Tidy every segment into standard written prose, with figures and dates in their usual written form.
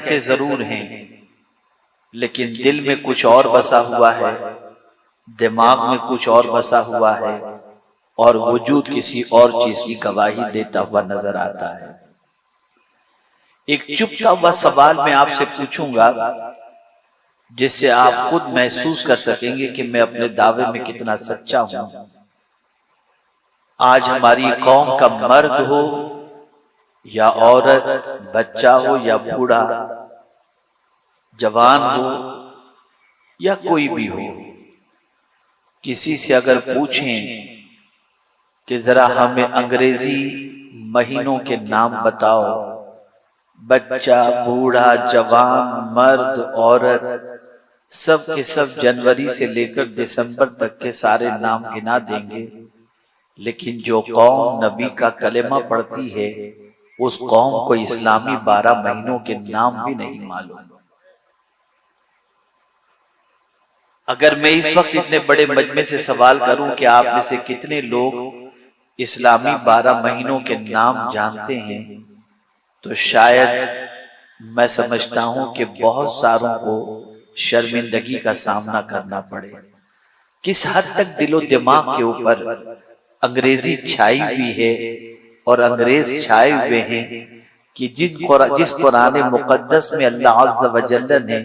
کہتے ضرور ہیں لیکن دل میں کچھ اور بسا ہوا ہے، دماغ میں کچھ اور بسا ہوا ہے، اور وجود کسی اور چیز کی گواہی دیتا ہوا نظر آتا ہے۔ ایک چپتا ہوا سوال میں آپ سے پوچھوں گا جس سے آپ خود محسوس کر سکیں گے کہ میں اپنے دعوے میں کتنا سچا ہوں۔ آج ہماری قوم کا مرد ہو یا عورت، بچہ ہو یا بوڑھا، جوان ہو یا کوئی بھی ہو، کسی سے اگر پوچھیں کہ ذرا ہمیں انگریزی مہینوں کے نام بتاؤ، بچہ، بوڑھا، جوان، مرد، عورت، سب کے سب جنوری سے لے کر دسمبر تک کے سارے نام گنا دیں گے، لیکن جو قوم نبی کا کلمہ پڑھتی ہے اس قوم کو اسلامی 12 مہینوں کے نام بھی نہیں معلوم۔ اگر میں اس وقت اتنے بڑے مجمع سے سوال کروں کہ آپ میں سے کتنے لوگ اسلامی 12 مہینوں کے نام جانتے ہیں، تو شاید میں سمجھتا ہوں کہ بہت ساروں کو شرمندگی کا سامنا کرنا پڑے۔ کس حد تک دل و دماغ کے اوپر انگریزی چھائی ہوئی ہے اور انگریز چھائے ہوئے ہیں کہ جس قرآن مقدس میں اللہ عز و جل نے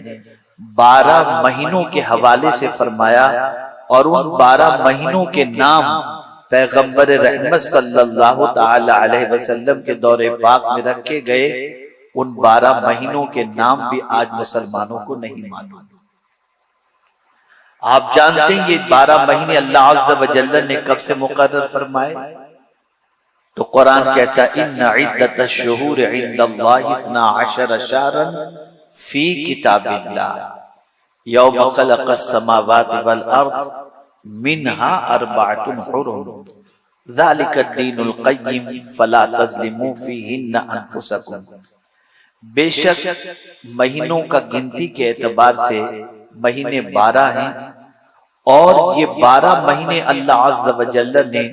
12 مہینوں کے حوالے سے فرمایا اور ان 12 مہینوں کے نام پیغمبر رحمت صلی اللہ تعالی علیہ وسلم کے دور پاک میں رکھے گئے، ان 12 مہینوں کے نام بھی آج مسلمانوں کو نہیں معلوم۔ آپ جانتے ہیں یہ 12 مہینے اللہ عز و جل نے کب سے مقرر فرمائے؟ تو قرآن کہتا ہے ان عدت الشہور عند اللہ 12 شہرا فی کتاب اللہ یوم خلق السماوات والارض منہا 4 حرم ذالک الدین القیم فلا تظلموا فیہن انفسکم۔ بے شک مہینوں کا گنتی کے اعتبار سے مہینے 12 ہیں، اور یہ 12 مہینے اللہ عز و جل نے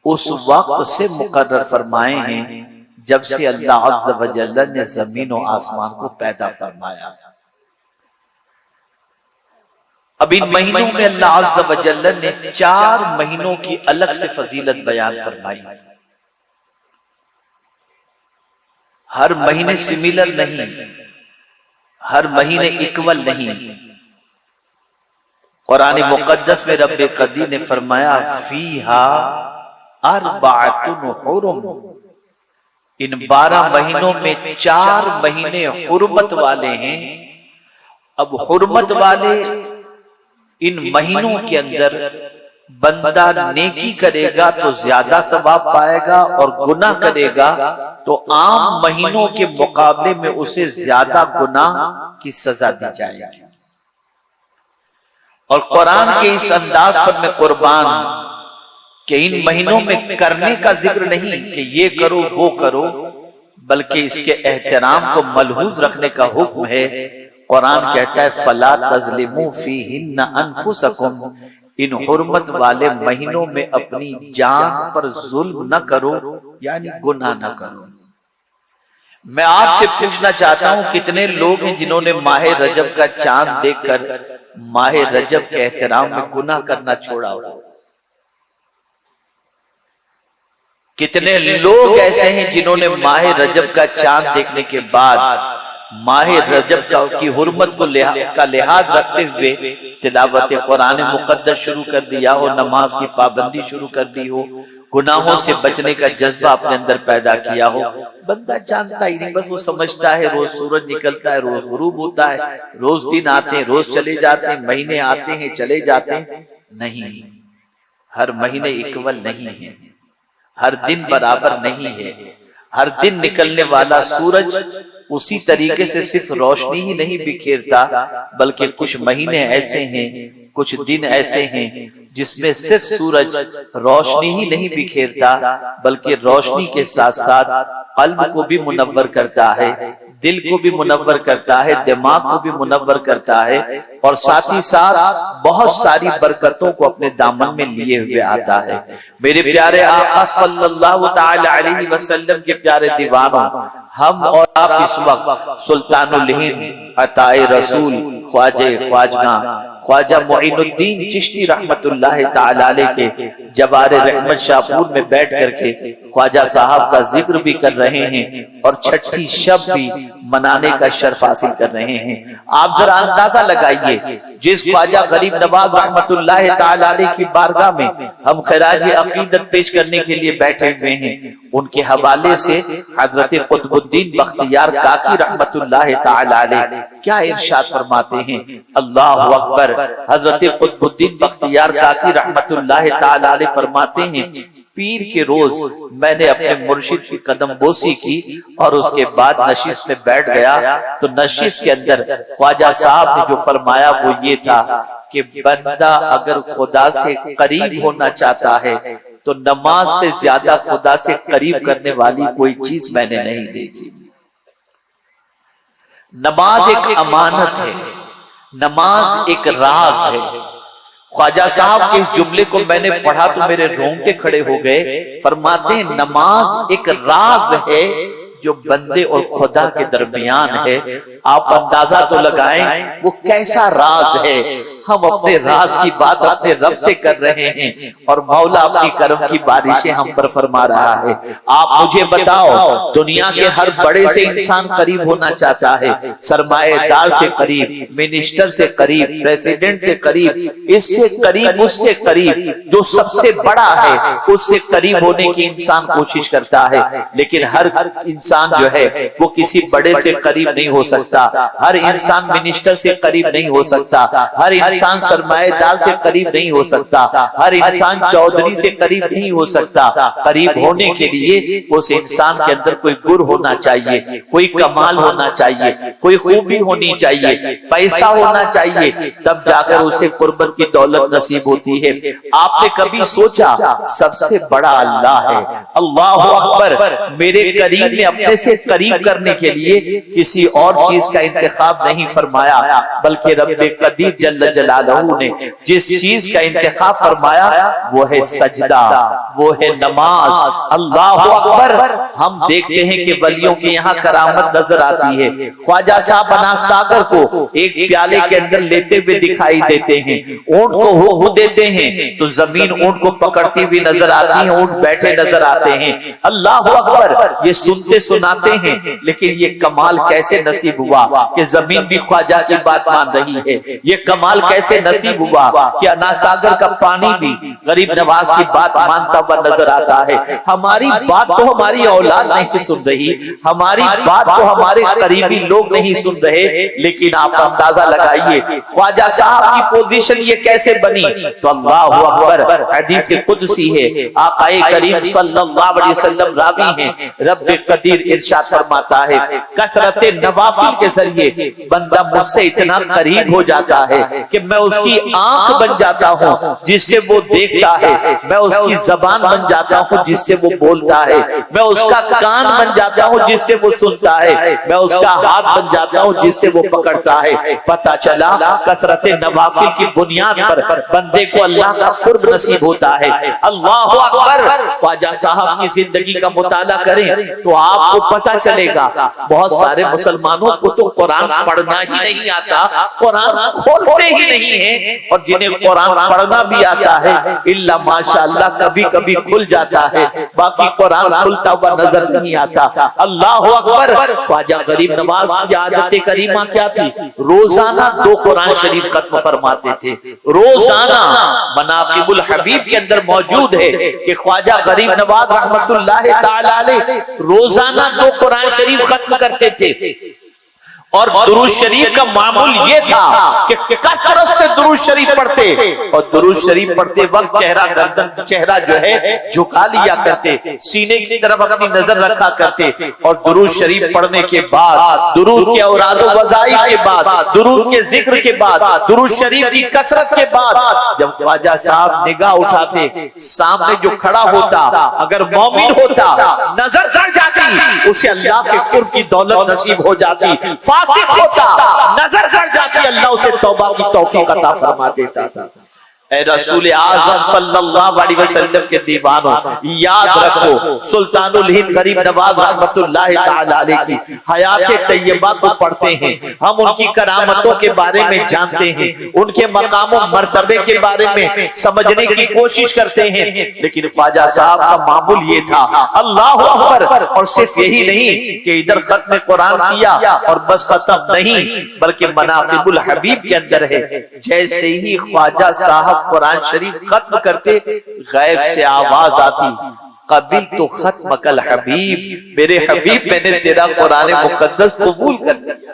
اس وقت سے مقرر فرمائے ہیں جب سے اللہ عز و جل نے زمین و آسمان کو پیدا فرمایا۔ اب ان مہینوں میں اللہ عز و جل نے 4 مہینوں کی الگ سے فضیلت بیان فرمائی۔ ہر مہینے سملر نہیں، ہر مہینے اکول نہیں۔ قرآن مقدس میں رب قدیر نے فرمایا فیہا 4 حرم، ان 12 مہینوں میں 4 مہینے حرمت والے ہیں۔ اب حرمت والے ان مہینوں کے اندر بندہ نیکی کرے گا تو زیادہ ثواب پائے گا، اور گناہ کرے گا تو عام مہینوں کے مقابلے میں اسے زیادہ گناہ کی سزا دی جائے گی۔ اور قرآن کے اس انداز پر میں قربان کہ ان مہینوں میں کرنے کا ذکر نہیں کہ یہ کرو وہ کرو، بلکہ اس کے احترام کو ملحوظ رکھنے کا حکم ہے۔ قرآن کہتا ہے فَلَا تَظْلِمُوا فِيهِنَّ أَنفُسَكُمْ، ان حرمت والے مہینوں میں اپنی جان پر ظلم نہ کرو، یعنی گناہ نہ کرو۔ میں آپ سے پوچھنا چاہتا ہوں کتنے لوگ ہیں جنہوں نے ماہ رجب کا چاند دیکھ کر ماہ رجب کے احترام میں گناہ کرنا چھوڑا ہو؟ کتنے لوگ ایسے ہیں جنہوں نے ماہ رجب کا چاند دیکھنے کے بعد ماہ رجب کی حرمت کا لحاظ رکھتے ہوئے تلاوت قرآن مقدس شروع کر دیا ہو، نماز کی پابندی شروع کر دی ہو، گناہوں سے بچنے کا جذبہ اپنے اندر پیدا کیا ہو؟ بندہ جانتا ہی نہیں، بس وہ سمجھتا ہے روز سورج نکلتا ہے، روز غروب ہوتا ہے، روز دن آتے ہیں، روز چلے جاتے ہیں، مہینے آتے ہیں چلے جاتے ہیں۔ نہیں، ہر مہینے اکول نہیں ہے، ہر دن برابر نہیں ہے۔ ہر دن نکلنے والا سورج اسی طریقے سے صرف روشنی ہی نہیں بکھیرتا، بلکہ کچھ مہینے ایسے ہیں، کچھ دن ایسے ہیں جس میں صرف سورج روشنی ہی نہیں بکھیرتا، بلکہ روشنی کے ساتھ ساتھ قلب کو بھی منور کرتا ہے، دل کو بھی منور کرتا ہے، دماغ کو بھی منور کرتا ہے، اور ساتھ ہی ساتھ بہت ساری برکتوں کو اپنے دامن میں لیے ہوئے آتا ہے۔ میرے پیارے آقا صلی اللہ تعالی علیہ وسلم کے پیارے دیوانوں، ہم اور آپ اس وقت سلطان الہند عطا رسول خواجہ معین الدین چشتی رحمت اللہ تعالی علیہ کے جبار رحمت شاپور میں بیٹھ کر کے خواجہ صاحب کا ذکر بھی کر رہے ہیں اور چھٹی شب بھی منانے کا شرف حاصل کر رہے ہیں۔ آپ ذرا اندازہ لگائیے، جس خواجہ غریب نواز رحمت اللہ تعالی علیہ کی بارگاہ میں ہم خراج عقیدت پیش کرنے کے لیے بیٹھے ہوئے ہیں، ان کے حوالے سے حضرت قطب الدین بختیار کاکی رحمت اللہ تعالی علیہ کیا ارشاد فرماتے ہیں؟ اللہ اکبر۔ حضرت قطب الدین بختیار کاکی رحمت اللہ تعالی علیہ فرماتے ہیں، پیر کے روز میں نے اپنے مرشد کی قدم بوسی کی اور اس کے بعد نشست میں بیٹھ گیا، تو نشست کے اندر خواجہ صاحب نے جو فرمایا وہ یہ تھا کہ بندہ اگر خدا سے قریب ہونا چاہتا ہے تو نماز سے زیادہ خدا سے قریب کرنے والی کوئی چیز میں نے نہیں دیکھی۔ نماز ایک امانت ہے، نماز ایک راز ہے۔ خواجہ صاحب کے اس جملے کو میں نے پڑھا تو میرے رونگٹے کھڑے ہو گئے۔ فرماتے ہیں نماز ایک راز ہے جو بندے اور خدا کے درمیان ہے۔ آپ اندازہ تو لگائیں وہ کیسا راز ہے۔ ہم اپنے راز کی بات اپنے رب سے کر رہے ہیں اور مولا اپنی کرم کی بارشیں ہم پر فرما رہا ہے۔ آپ مجھے بتاؤ، دنیا کے ہر بڑے سے انسان قریب ہونا چاہتا ہے، سرمایہ دار سے قریب، منسٹر سے قریب، پریزیڈنٹ سے قریب، اس سے قریب، اس سے قریب، جو سب سے بڑا ہے اس سے قریب ہونے کی انسان کوشش کرتا ہے، لیکن ہر انسان جو ہے وہ کسی بڑے سے قریب نہیں ہو سکتا، ہر انسان منسٹر سے قریب نہیں ہو سکتا، ہر انسان سرمایہ دار سے قریب نہیں ہو سکتا، ہر انسان چودھری سے قریب نہیں ہو سکتا۔ قریب ہونے کے لیے اس انسان کے اندر کوئی گر ہونا چاہیے، کوئی کمال ہونا چاہیے، کوئی خوبی ہونی چاہیے، پیسہ ہونا چاہیے، تب جا کر اسے قربت کی دولت نصیب ہوتی ہے۔ آپ نے کبھی سوچا سب سے بڑا اللہ ہے؟ اللہ اکبر۔ میرے قریب نے اپنے سے قریب کرنے کے لیے کسی اور چیز کا انتخاب نہیں فرمایا، بلکہ رب قدیر جل جلالہ نے جس چیز کا انتخاب فرمایا وہ ہے سجدہ، وہ ہے نماز۔ اللہ اکبر۔ ہم دیکھتے ہیں کہ ولیوں کے یہاں کرامت نظر آتی ہے۔ خواجہ صاحب بناس ساگر کو ایک پیالے کے اندر لیتے ہوئے دکھائی دیتے ہیں، اونٹ کو ہو دیتے ہیں تو زمین اونٹ کو پکڑتی ہوئی نظر آتی ہے، اونٹ بیٹھے نظر آتے ہیں۔ اللہ اکبر۔ یہ سنتے سناتے ہیں، لیکن یہ کمال کیسے نصیب ہوا کہ زمین بھی خواجہ کی بات مان رہی ہے؟ یہ کمال کیسے نصیب ہوا کہ انا ساگر کا پانی بھی غریب نواز کی بات مانتا ہوا نظر آتا ہے؟ ہماری بات تو ہماری اولاد نہیں سن رہی، ہماری بات تو ہمارے قریبی لوگ نہیں سن رہے، لیکن آپ اندازہ لگائیے خواجہ صاحب کی پوزیشن یہ کیسے بنی؟ تو اللہ اکبر۔ حدیث قدسی ہے، آقا کریم صلی اللہ علیہ وسلم راوی ہیں، رب قدیر ارشاد فرماتا ہے کثرت نوافل کے ذریعے بندہ مجھ سے اتنا قریب ہو جاتا ہے کہ میں اس کی آنکھ بن جاتا ہوں جس سے وہ دیکھتا ہے، میں اس کی زبان بن جاتا ہوں جس سے وہ بولتا ہے، میں اس کا کان بن جاتا ہوں جس سے وہ سنتا ہے، میں اس کا ہاتھ بن جاتا ہوں جس سے وہ پکڑتا ہے۔ پتہ چلا کثرت نوافل کی بنیاد پر بندے کو اللہ کا قرب نصیب ہوتا ہے۔ اللہ اکبر۔ خواجہ صاحب کی زندگی کا مطالعہ کریں تو آپ کو پتہ چلے گا بہت سارے مسلمانوں کو تو قرآن پڑھنا ہی نہیں آتا، قرآن کھولتے ہی نہیں ہیں، اور جنہیں قرآن پڑھنا بھی آتا ہے الا ماشاءاللہ کبھی کبھی کھل جاتا ہے، باقی قرآن کھلتا ہوا نظر نہیں آتا۔ اللہ اکبر۔ خواجہ غریب نواز کی عادت کریمہ کیا تھی؟ روزانہ 2 قرآن شریف ختم فرماتے تھے، روزانہ۔ مناقب الحبیب کے اندر موجود ہے کہ خواجہ غریب نواز رحمت اللہ تعالی علیہ روزانہ 2 قرآن شریف ختم کرتے تھے۔ اور درود شریف کا معمول یہ تھا کہ کثرت سے درود شریف پڑھتے اور درود شریف پڑھتے وقت چہرہ جو ہے جھکا لیا کرتے، سینے کی طرف اپنی نظر رکھا کرتے، اور درود شریف پڑھنے کے بعد، درود کے اوراد و وظائف کے بعد، درود کے ذکر کے بعد، درود شریف کی کثرت کے بعد جب خواجہ صاحب نگاہ اٹھاتے، سامنے جو کھڑا ہوتا اگر مومن ہوتا نظر گڑ جاتی، اسے اللہ کے قرب کی دولت نصیب ہو جاتی، فاسق ہوتا نظر گڑ جاتی، اللہ اسے توبہ کی توفیق عطا فرما دیتا تھا۔ اے رسول اعظم صلی اللہ علیہ وسلم کے دیوانوں، یاد رکھو سلطان الہند غریب نواز رحمت اللہ تعالی علیہ کی حیات طیبہ کو پڑھتے ہیں، ہم ان کی کرامتوں کے بارے میں جانتے ہیں، ان کے مقام و مرتبے کے بارے میں سمجھنے کی کوشش کرتے ہیں، لیکن خواجہ صاحب کا معمول یہ تھا اللہ اکبر، اور صرف یہی نہیں کہ ادھر ختم قرآن کیا اور بس ختم نہیں، بلکہ مناقب الحبیب کے اندر ہے، جیسے ہی خواجہ صاحب قرآن شریف ختم کرتے غیب سے آواز آتی، قبل تو ختم کل حبیب، میرے حبیب میں نے تیرا قرآن مقدس قبول کر لیا،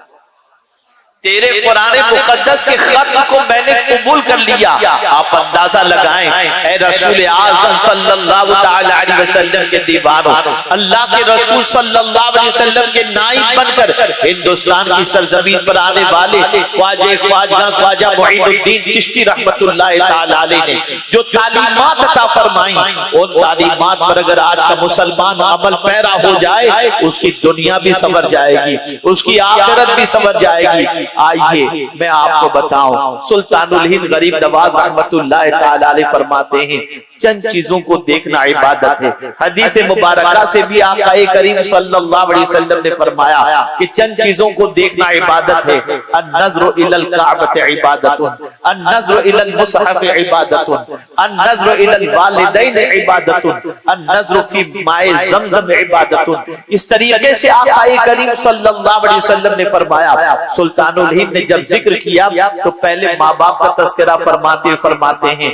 تیرے قرآن مقدس کے ختم کو میں نے قبول کر لیا۔ آپ اندازہ لگائیں اے رسول اعظم صلی اللہ علیہ وسلم کے دیوانوں، اللہ کے رسول صلی اللہ علیہ وسلم کے نائب بن کر ہندوستان کی سرزمین پر آنے والے خواجہ معین الدین چشتی رحمت اللہ تعالی علیہ نے جو تعلیمات عطا فرمائیں، ان تعلیمات پر اگر آج کا مسلمان عمل پیرا ہو جائے، اس کی دنیا بھی سنور جائے گی، اس کی آخرت بھی سنور جائے گی۔ آئیے میں آپ کو بتاؤں، سلطان الہند غریب نواز رحمت اللہ تعالی علیہ فرماتے ہیں چند چیزوں کو دیکھنا عبادت ہے۔ حدیث مبارکہ سے بھی آقا کریم صلی اللہ علیہ وسلم نے فرمایا کہ چند چیزوں کو دیکھنا عبادت ہے، النظر الی الکعبۃ عبادت، النظر الی المصحف عبادت، النظر الی الوالدین عبادت، النظر فی ماء زمزم عبادت۔ اس طریقے سے آقا کریم صلی اللہ علیہ وسلم نے فرمایا۔ سلطان الہند نے جب ذکر کیا تو پہلے ماں باپ کا تذکرہ فرماتے ہیں،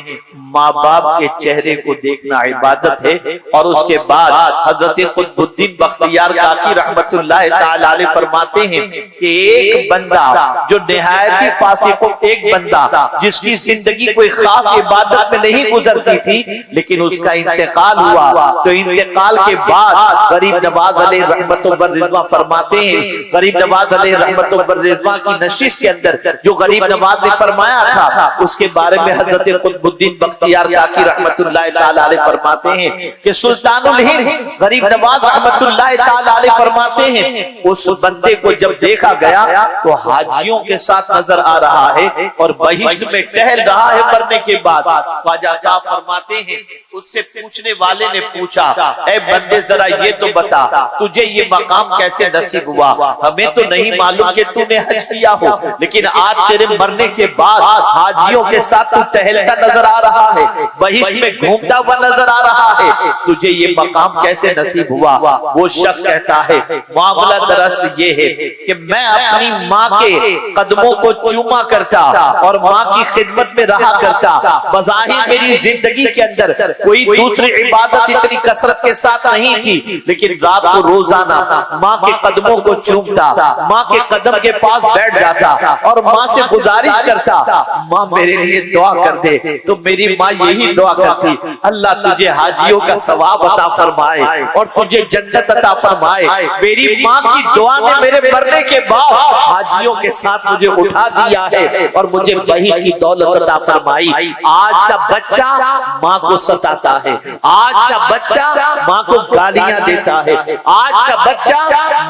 ماں باپ کے چہرے کو دیکھنا عبادت ہے، اور اس کے بعد حضرت قطب الدین بختیار کاکی رحمت اللہ تعالی علیہ فرماتے ہیں کہ ایک بندہ جو نہایت ہی فاسق، ایک بندہ جس کی زندگی کوئی خاص عبادت میں نہیں گزرتی تھی، لیکن اس کا انتقال ہوا، تو انتقال کے بعد غریب نواز علیہ رحمت اللہ فرماتے ہیں، غریب نواز علیہ رحمت اللہ کی نشست کے اندر جو غریب نواز نے فرمایا تھا، اس کے بارے میں حضرت قطب الدین بختیار کاکی رحمت اللہ تعالی علیہ فرماتے ہیں کہ سلطان الہند غریب نواز رحمت اللہ تعالی علیہ فرماتے ہیں اس بندے کو جب دیکھا گیا تو حاجیوں کے ساتھ نظر آ رہا ہے اور بہشت میں ٹہل رہا ہے مرنے کے بعد۔ خواجہ صاحب فرماتے ہیں اس سے پوچھنے والے نے پوچھا، اے بندے ذرا یہ تو بتا تجھے یہ مقام کیسے نصیب ہوا؟ ہمیں تو نہیں معلوم کہ تو نے حج کیا ہو، لیکن آج تیرے مرنے کے بعد حاجیوں کے ساتھ تو ٹہلتا نظر آ رہا ہے، بہشت میں گھومتا ہوا نظر آ رہا ہے، تجھے یہ مقام کیسے نصیب ہوا؟ وہ شخص کہتا ہے معاملہ دراصل یہ ہے کہ میں اپنی ماں کے قدموں کو چوما کرتا اور ماں کی خدمت میں رہا کرتا، بظاہر میری زندگی کے اندر کوئی دوسری عبادت اتنی کثرت کے ساتھ نہیں تھی، لیکن رات کو روزانہ ماں کے قدموں کو چومتا، ماں کے قدم کے پاس بیٹھ جاتا اور ماں سے گزارش کرتا، ماں میرے لیے دعا کر دے، تو میری ماں یہی دعا کرتی، اللہ تجھے حاجیوں کا ثواب عطا فرمائے اور تجھے جنت عطا فرمائے۔ میری ماں کی دعا نے میرے مرنے کے بعد حاجیوں کے ساتھ مجھے اٹھا دیا ہے اور مجھے بہشت کی دولت عطا فرمائی۔ آج کا بچہ ماں کو ستاتا ہے، آج کا بچہ ماں کو گالیاں دیتا ہے، آج کا بچہ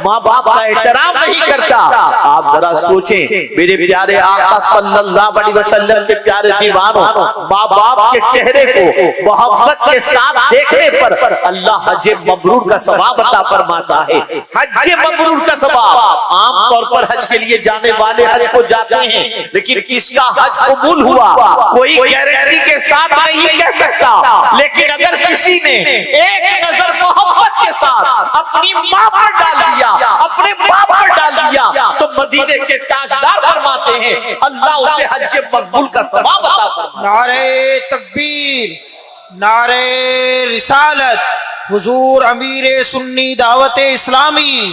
ماں باپ کا احترام نہیں کرتا۔ آپ ذرا سوچیں میرے پیارے آقا صلی اللہ علیہ وسلم کے پیارے دیوانوں، ماں باپ کے چہرے کو محبت کے ساتھ دیکھنے پر اللہ حج مبرور کا ثواب عطا فرماتا ہے۔ حج مبرور کا ثواب، عام طور پر حج کے لیے جانے والے حج کو جاتے ہیں، لیکن کس کا حج قبول ہوا کوئی گارنٹی کے ساتھ نہیں کہہ سکتا، لیکن اگر کسی نے ایک نظر محبت کے ساتھ اپنی ماں پر ڈال دیا، اپنے باپ پر ڈال دیا، تو مدینے کے تاجدار فرماتے ہیں اللہ اسے حج مقبول کا ثواب عطا فرماتا ہے۔ نعرہ تکبیر، نعرہ رسالت، حضور امیر سنی دعوت اسلامی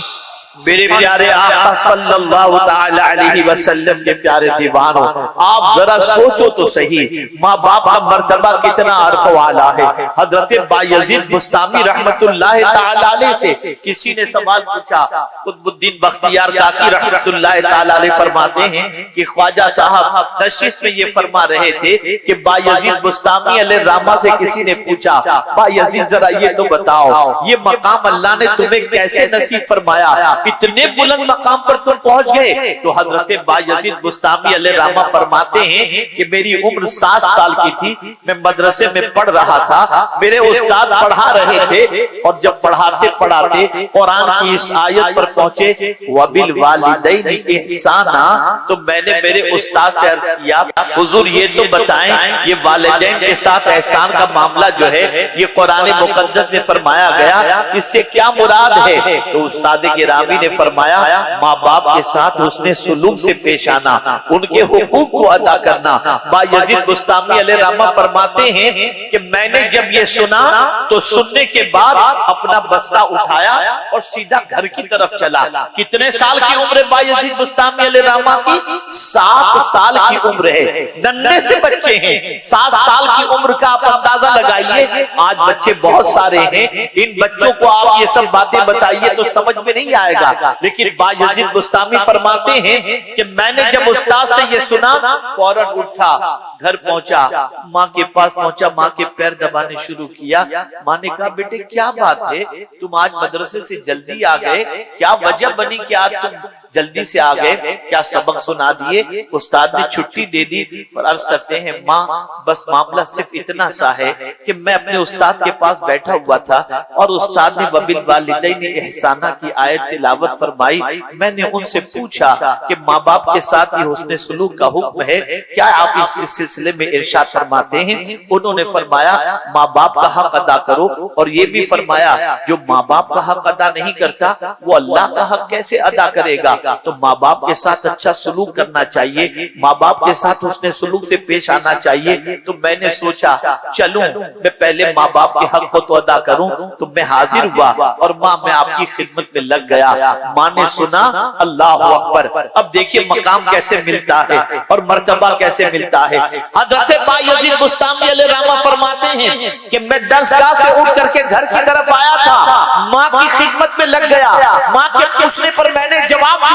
میرے پیارے آقا صلی اللہ تعالی علیہ وسلم کے پیارے دیوانوں، آپ ذرا سوچو تو صحیح، ماں باپ کا مرتبہ کتنا عرف والا ہے۔ حضرت بایزید بستامی رحمت اللہ تعالی علیہ سے کسی نے سوال پوچھا، قطب الدین بختیار کاکی رحمت اللہ تعالی علیہ فرماتے ہیں کہ خواجہ صاحب نشست میں یہ فرما رہے تھے کہ بایزید بستامی علیہ الرحمہ سے کسی نے پوچھا، بایزید ذرا یہ تو بتاؤ یہ مقام اللہ نے تمہیں کیسے نصیب فرمایا، اتنے بلند مقام پر تم پہنچ گئے؟ تو حضرت بایزید بستامی علیہ الرحمہ فرماتے ہیں کہ میری عمر 7 سال کی تھی، میں مدرسے میں پڑھ رہا تھا، میرے استاد پڑھا رہے تھے، اور جب پڑھاتے پڑھاتے قرآن کی اس آیت پر پہنچے وَبِالْوَالِدَيْنِ إِحْسَانًا، تو میں نے میرے استاد سے عرض کیا حضور یہ تو بتائیں یہ والدین کے ساتھ احسان کا معاملہ جو ہے یہ قرآن مقدس میں فرمایا گیا، اس سے کیا مراد ہے؟ تو استاد گرامی نے فرمایا ماں باپ کے ساتھ حسن سلوک سے پیش آنا، ان کے حقوق کو ادا کرنا۔ بایزید بستامی علیہ الرحمہ فرماتے ہیں کہ میں نے جب یہ سنا تو سننے کے بعد اپنا بستہ اٹھایا اور سیدھا گھر کی طرف چلا۔ کتنے سال کی عمر ہے بایزید بستامی علیہ الرحمہ کی؟ 7 سال کی عمر ہے، ننھے سے بچے ہیں۔ 7 سال کی عمر کا آپ اندازہ لگائیے، آج بچے بہت سارے ہیں، ان بچوں کو آپ یہ سب باتیں بتائیے تو سمجھ میں نہیں آئے گا، لیکن بایزید بستامی فرماتے ہیں کہ میں نے جب استاد سے یہ سنا فوراً اٹھا، گھر پہنچا، ماں کے پاس پہنچا، ماں کے پیر دبانے شروع کیا۔ ماں نے کہا بیٹے کیا بات ہے، تم آج مدرسے سے جلدی آ گئے، کیا وجہ بنی کہ آج تم جلدی سے آ گئے، کیا سبق سنا دیے؟ استاد نے چھٹی دے دی۔ عرض کرتے ہیں ماں بس معاملہ صرف اتنا سا ہے کہ میں اپنے استاد کے پاس بیٹھا ہوا تھا اور استاد نے وَبِالْوَالِدَيْنِ إِحْسَانًا کی آیت تلاوت فرمائی، میں نے ان سے پوچھا کہ ماں باپ کے ساتھ یہ حسن سلوک کا حکم ہے، کیا آپ اس سلسلے میں ارشاد فرماتے ہیں؟ انہوں نے فرمایا ماں باپ کا حق ادا کرو، اور یہ بھی فرمایا جو ماں باپ کا حق ادا نہیں کرتا وہ اللہ کا حق کیسے ادا کرے گا؟ تو ماں باپ کے ساتھ اچھا سلوک کرنا چاہیے، ماں باپ کے ساتھ حسن سلوک سے پیش آنا چاہیے۔ تو میں نے سوچا چلوں میں پہلے ماں باپ کے حق کو تو ادا کروں، تو میں حاضر ہوا اور ماں میں آپ کی خدمت میں لگ گیا۔ ماں نے سنا اللہ اکبر۔ اب دیکھیے مقام کیسے ملتا ہے اور مرتبہ کیسے ملتا ہے۔ حضرت بایزید بستامی علیہ الرحمہ فرماتے ہیں کہ میں درسگاہ سے اٹھ کر کے گھر کی طرف آیا تھا، ماں کی خدمت میں لگ گیا، ماں کے پوچھنے پر میں نے جواب دیا۔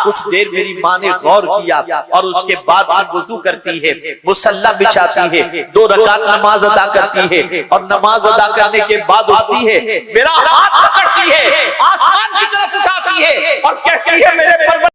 کچھ دیر میری ماں نے غور کیا اور اس کے بعد وضو کرتی ہے، مصلی بچھاتی ہے، 2 رکعت نماز ادا کرتی ہے، اور نماز ادا کرنے کے بعد اٹھتی ہے، میرا ہاتھ پکڑتی ہے